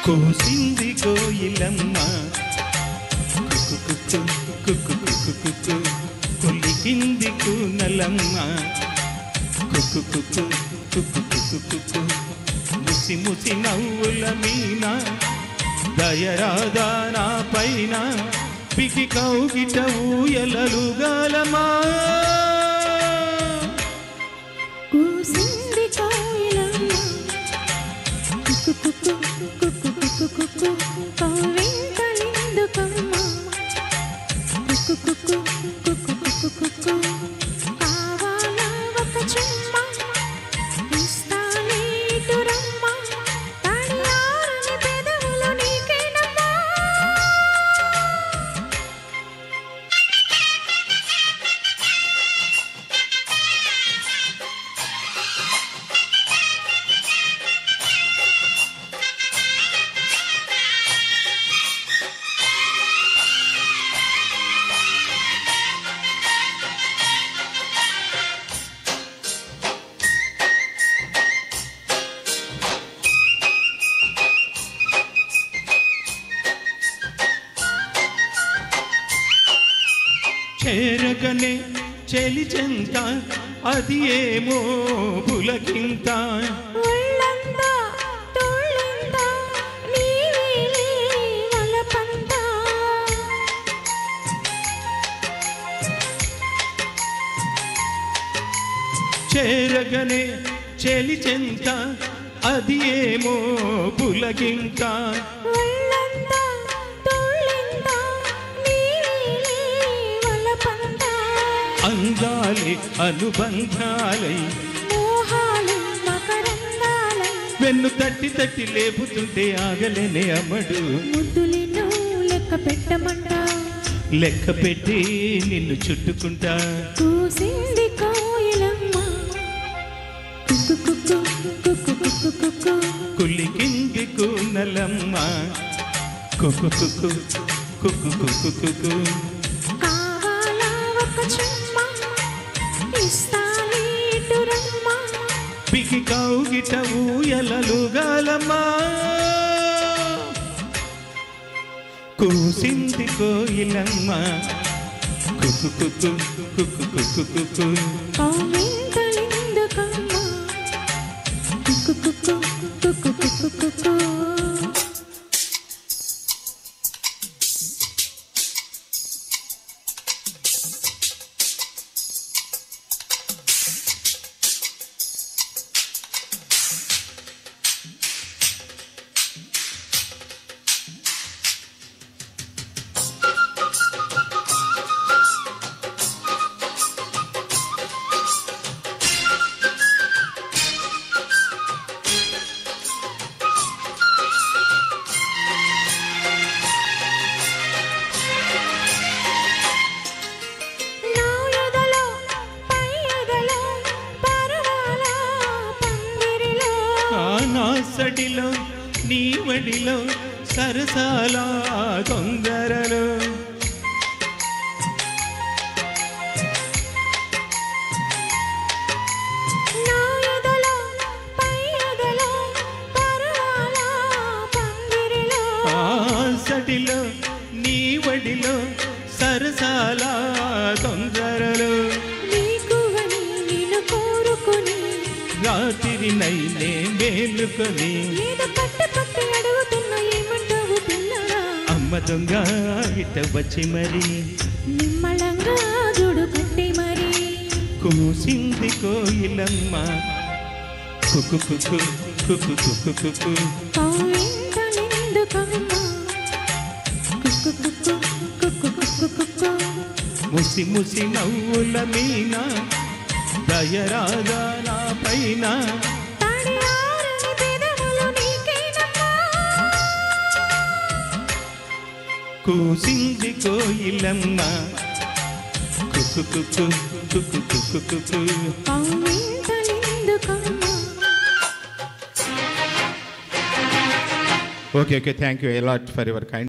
కూసింది కోయిలమ్మ కులికింది కూనలమ్మ ముసి ముసి నవ్వుల మీన దయరాదానా పైన పికి కౌగిట ఊయలలుగాలమా కూసింది కోయిలమ్మ కవ్వింతలెందుకమ్మ కావాలా ఒక చుమ్మ ఇస్తానే ఇటు రమ్మ తడియారని పెదవులు నీకేనమ్మా చేరగనే చెలి చెంత అది ఏమో పులకింత ఒళ్ళంతా తోళ్ళంతా నీవేలే వలపంతా చేరగనే చెలి చెంత అది ఏమో పులకింత ఒళ్ళంతా తోళ్ళంతా నీవేలే వలపంతా అందాలే అనుబంధాలై మోహాలు మకరందాలై వెన్ను తట్టి తట్టి లేపుతుంటే ఆగలేనే అమ్మడు ముద్దులిను లెక్క పెట్టమంట లెక్క పెట్టి నిన్ను చుట్టుకుంటా కూసింది కోయిలమ్మ కుక్కు కులికింది కూనలమ్మ కుక్కు కుక్కు కుక్కు కుక్కు కుక్కు కావాలా ఒక చుమ్మ ఇస్తానే ఇటు రమ్మ పికి కౌగిట ఊయలలుగాలమ్మా కూసింది కోయిలమ్మ కుక్కు కుక్కు కుక్కు కుక్కు కుక్కు కవ్వింతలెందుకమ్మ కుక్కు నా ఎదలో పై ఎదలో పర్వాల పందిరిలో నాసడిలో నీ వడిలో సరసాల తొందరలో నా ఎదలో పై ఎదలో పర్వాల పందిరిలో నాసడిలో నీ వడిలో సరసాల తొందరలో నీకువని నిన్ను కోరుకుని రాత్రి నైనే మేలుకొని ఏదో పట్టి అడుగుతున్న ఏమంటావు పిల్లరా అమ్మ దొంగ ఇట వచ్చి మరి నిమ్మళంగా జుడు కట్టి మరి కూసింది కోయిలమ్మ కుక్కు కుక్కు కుక్కు కుక్కు కుక్కు కవ్వింతలెందుకమ్మ కుక్కు ముసి ముసి నవ్వుల మీన దయరాగా నా పైన తడియారని పెదవులు నీకేనమ్మా కూసింది కోయిలమ్మ కుక్కు కుక్కు కుక్కు కుక్కు కుక్కు కవ్వింతలెందుకమ్మ Okay, thank you a lot for your kind